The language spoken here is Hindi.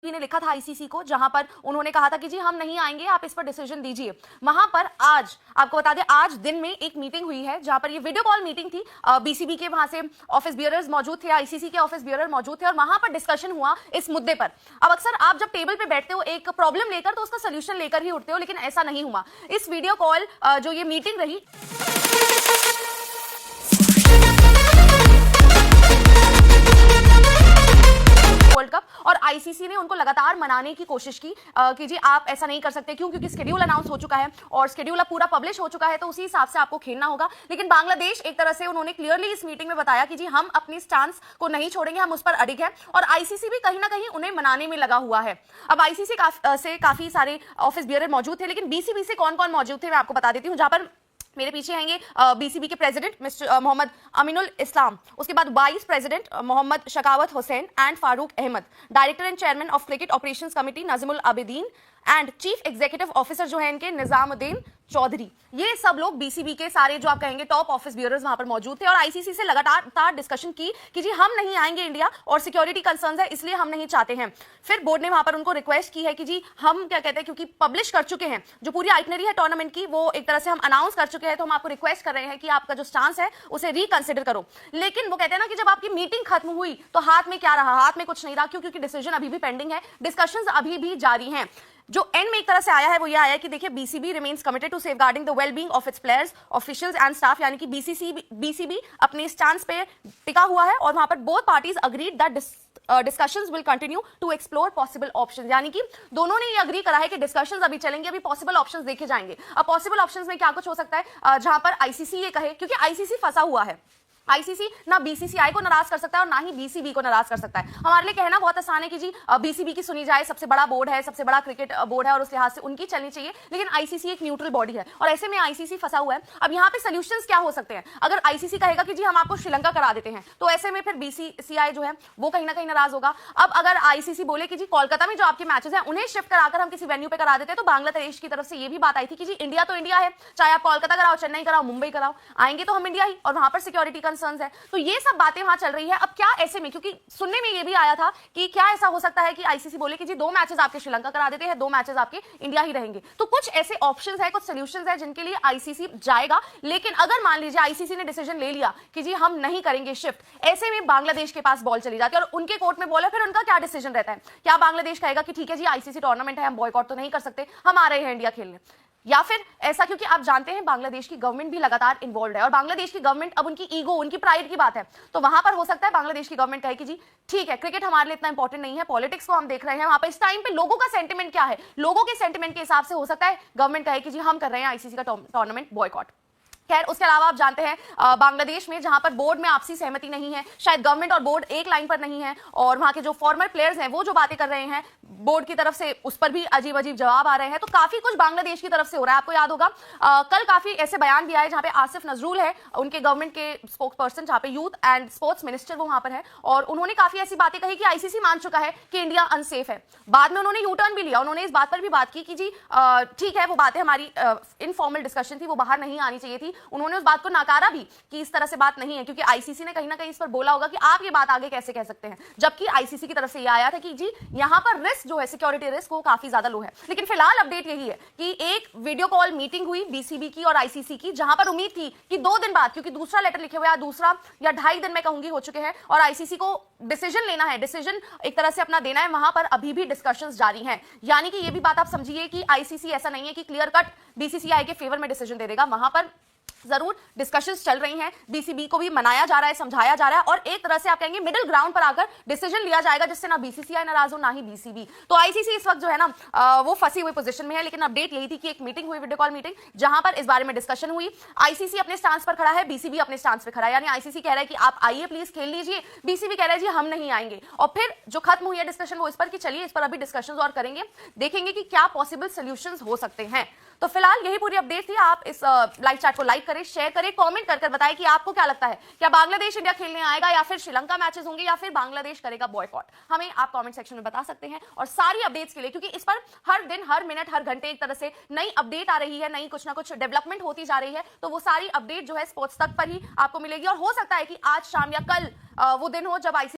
बीसीसीबी ने लिखा था आईसीसी को, जहां पर उन्होंने कहा था कि जी हम नहीं आएंगे, आप इस पर डिसीजन दीजिए। वहां पर आज आपको बता दें, आज दिन में एक मीटिंग हुई है जहां पर ये वीडियो कॉल मीटिंग थी। बीसीबी के वहां से ऑफिस बियरर्स मौजूद थे, आईसीसी के ऑफिस बियरर मौजूद थे और वहां पर डिस्कशन हुआ इस मुद्दे पर। अब अक्सर आप जब टेबल पे बैठते हो एक प्रॉब्लम लेकर तो उसका सोल्यूशन लेकर ही उठते हो, लेकिन ऐसा नहीं हुआ। इस वीडियो कॉल जो ये मीटिंग रही, वर्ल्ड कप, और आईसीसी ने उनको लगातार मनाने की कोशिश की कि जी आप ऐसा नहीं कर सकते, क्यों? क्योंकि शेड्यूल अनाउंस हो चुका है और शेड्यूल अब पूरा पब्लिश हो चुका है, तो उसी हिसाब से आपको खेलना होगा। लेकिन बांग्लादेश एक तरह से उन्होंने क्लियरली इस मीटिंग में बताया कि जी हम अपनी स्टांस को नहीं छोड़ेंगे, हम उस पर अडिग हैं, और आईसीसी भी कहीं ना कहीं उन्हें मनाने में लगा हुआ है। अब आईसीसी से काफी सारे ऑफिस बियरर मौजूद थे, लेकिन बीसीबी से कौन कौन मौजूद थे मैं आपको बता देती हूँ। जहां पर मेरे पीछे हैंगे बीसीबी के प्रेसिडेंट मिस्टर मोहम्मद अमीनुल इस्लाम, उसके बाद vice president Mohammad Shakawat Hussain and Farooq Ahmed, director and chairman of cricket operations committee Nazmul Abedin, and chief executive officer जो है इनके निजामुद्दीन चौधरी। ये सब लोग बीसीबी के सारे जो आप कहेंगे टॉप ऑफिस बियरर्स वहां पर मौजूद थे और आईसीसी से लगातार डिस्कशन की कि जी हम नहीं आएंगे इंडिया और सिक्योरिटी कंसर्न्स है इसलिए हम नहीं चाहते हैं। फिर बोर्ड ने वहां पर उनको रिक्वेस्ट की है कि जी हम क्या कहते हैं, क्योंकि पब्लिश कर चुके हैं जो पूरी आइटनरी है टूर्नामेंट की, वो एक तरह से हम अनाउंस कर चुके हैं, तो हम आपको रिक्वेस्ट कर रहे हैं कि आपका जो स्टांस है उसे रिकंसिडर करो। लेकिन वो कहते हैं ना कि जब आपकी मीटिंग खत्म हुई तो हाथ में क्या रहा? हाथ में कुछ नहीं रहा, क्योंकि डिसीजन अभी भी पेंडिंग है, डिस्कशंस अभी भी जारी हैं। जो एंड में एक तरह से आया है वो ये आया है कि देखिए BCB remains committed to safeguarding the wellbeing of its players, officials and staff, यानी कि बीसीबी अपने स्टांस पे टिका हुआ है और वहां पर both parties agreed that discussions will continue to explore possible options, यानी कि दोनों ने ये अग्री करा है कि डिस्कशंस अभी चलेंगे, अभी पॉसिबल ऑप्शंस देखे जाएंगे। अब पॉसिबल ऑप्शंस में क्या कुछ हो सकता है जहां पर आईसीसी ये कहे, क्योंकि आईसीसी फंसा हुआ है, आईसीसी ना बीसीसीआई को नाराज कर सकता है और ना ही बीसीबी को नाराज कर सकता है। हमारे लिए कहना बहुत आसान है कि जी बीसीबी की सुनी जाए, सबसे बड़ा बोर्ड है, सबसे बड़ा क्रिकेट बोर्ड है और उस लिहाज से उनकी चलनी चाहिए, लेकिन आईसीसी एक न्यूट्रल बॉडी है और ऐसे में आईसीसी फंसा हुआ है। अब यहाँ पे सोल्यूशंस क्या हो सकते हैं? अगर आईसीसी कहेगा कि जी हम आपको श्रीलंका करा देते हैं, तो ऐसे में फिर बीसीसीआई जो है वो कहीं ना कहीं नाराज होगा। अब अगर आईसीसी बोले कि जी कोलकाता में जो आपके मैचेस हैं उन्हें शिफ्ट कराकर हम किसी वेन्यू पे करा देते हैं, तो बांग्लादेश की तरफ से ये भी बात आई थी कि जी इंडिया तो इंडिया है, चाहे आप कोलकाता कराओ, चेन्नई कराओ, मुंबई कराओ, आएंगे तो हम इंडिया ही, और वहां पर सिक्योरिटी कंसर्न्स है। तो ये सब बातें वहां चल रही है। अब क्या ऐसे में, क्योंकि सुनने में ये भी आया था कि क्या ऐसा हो सकता है कि आईसीसी बोले कि जी 2 मैचेस आपके श्रीलंका करा देते हैं, 2 मैचेस आपके इंडिया ही रहेंगे। तो कुछ ऐसे ऑप्शंस है, कुछ सॉल्यूशंस है जिनके लिए आईसीसी जाएगा। लेकिन अगर मान लीजिए आईसीसी ने डिसीजन ले लिया कि जी हम नहीं करेंगे शिफ्ट, ऐसे में बांग्लादेश के पास बॉल चली जाती है और उनके कोर्ट में बॉल है, फिर उनका क्या डिसीजन रहता है? क्या बांग्लादेश कहेगा कि ठीक है जी आईसीसी टूर्नामेंट है, हम बॉयकॉट तो नहीं कर सकते, हम आ रहे हैं इंडिया खेलने, या फिर ऐसा, क्योंकि आप जानते हैं बांग्लादेश की गवर्नमेंट भी लगातार इन्वॉल्व है और बांग्लादेश की गवर्नमेंट, अब उनकी ईगो, उनकी प्राइड की बात है, तो वहां पर हो सकता है बांग्लादेश की गवर्नमेंट कहे कि जी ठीक है क्रिकेट हमारे लिए इतना इंपॉर्टेंट नहीं है, पॉलिटिक्स को हम देख रहे हैं, वहां पर इस टाइम पे लोगों का सेंटिमेंट क्या है, लोगों के सेंटिमेंट के हिसाब से हो सकता है गवर्नमेंट कहे कि जी हम कर रहे हैं आईसीसी का टूर्नामेंट बॉयकॉट। खैर उसके अलावा आप जानते हैं बांग्लादेश में जहां पर बोर्ड में आपसी सहमति नहीं है, शायद गवर्नमेंट और बोर्ड एक लाइन पर नहीं है, और वहां के जो फॉर्मर प्लेयर्स हैं वो जो बातें कर रहे हैं बोर्ड की तरफ से उस पर भी अजीब अजीब जवाब आ रहे हैं, तो काफी कुछ बांग्लादेश की तरफ से हो रहा है। आपको याद होगा कल काफी ऐसे बयान भी आए जहां पे आसिफ नजरुल है, उनके गवर्नमेंट के स्पोक्स पर्सन, जहां पे यूथ एंड स्पोर्ट्स मिनिस्टर वो वहां पर है, और उन्होंने काफी ऐसी बातें कही कि आईसीसी मान चुका है कि इंडिया अनसेफ है। बाद में उन्होंने यू टर्न भी लिया, उन्होंने इस बात पर भी बात की कि जी ठीक है वो बातें हमारी इनफॉर्मल डिस्कशन थी, वो बाहर नहीं आनी चाहिए थी। उन्होंने उस बात को नकारा भी कि इस तरह से बात नहीं है, क्योंकि आईसीसी ने कहीं ना कहीं इस पर बोला होगा कि आप ये बात आगे कैसे कह सकते हैं, जबकि आईसीसी की तरफ से ये आया था कि जी यहां पर रिस्क जो है, सिक्योरिटी रिस्क, वो काफी ज्यादा लो है। लेकिन फिलहाल अपडेट यही है कि एक वीडियो कॉल मीटिंग हुई बीसीबी की और आईसीसी की, जहां पर उम्मीद थी कि 2 दिन बाद, क्योंकि दूसरा लेटर लिखे हुए दूसरा या 2.5 दिन मैं कहूंगी हो चुके हैं और आईसीसी को डिसीजन लेना है, डिसीजन एक तरह से अपना देना है, वहां पर अभी भी डिस्कशंस जारी हैं। यानी कि ये भी बात आप समझिए कि आईसीसी ऐसा नहीं है कि क्लियर कट बीसीसीआई के फेवर में डिसीजन दे देगा, वहां पर जरूर डिस्कशंस चल रही हैं, बीसीबी को भी मनाया जा रहा है, समझाया जा रहा है, और एक तरह से आप कहेंगे मिडिल ग्राउंड पर आकर डिसीजन लिया जाएगा जिससे ना बीसीसीआई नाराज हो ना ही बीसीबी। तो आईसीसी इस वक्त जो है ना वो फंसी हुई पोजीशन में है। लेकिन अपडेट यही थी कि एक मीटिंग हुई, वीडियो कॉल मीटिंग, जहां पर इस बारे में डिस्कशन हुई। आईसीसी अपने स्टांस पर खड़ा है, बीसीबी अपने स्टांस पर खड़ा है, यानी आईसीसी कह रहा है कि आप आइए प्लीज खेल लीजिए, बीसीबी कह रहा है जी हम नहीं आएंगे। और फिर जो खत्म हुई है डिस्कशन वो इस पर कि चलिए इस पर अभी डिस्कशन और करेंगे, देखेंगे कि क्या पॉसिबल सोल्यूशंस हो सकते हैं। तो फिलहाल यही पूरी अपडेट थी। आप इस लाइव चैट को लाइक करें, शेयर करें, कमेंट कर बताएं कि आपको क्या लगता है, क्या बांग्लादेश इंडिया खेलने आएगा या फिर श्रीलंका मैचेस होंगे या फिर बांग्लादेश करेगा बॉयकॉट। हमें आप कमेंट सेक्शन में बता सकते हैं। और सारी अपडेट्स के लिए, क्योंकि इस पर हर दिन, हर मिनट, हर घंटे एक तरह से नई अपडेट आ रही है, नई कुछ ना कुछ डेवलपमेंट होती जा रही है, तो वो सारी अपडेट जो है स्पोर्ट्स तक पर ही आपको मिलेगी। और हो सकता है कि आज शाम या कल वो दिन हो जब आईसीसी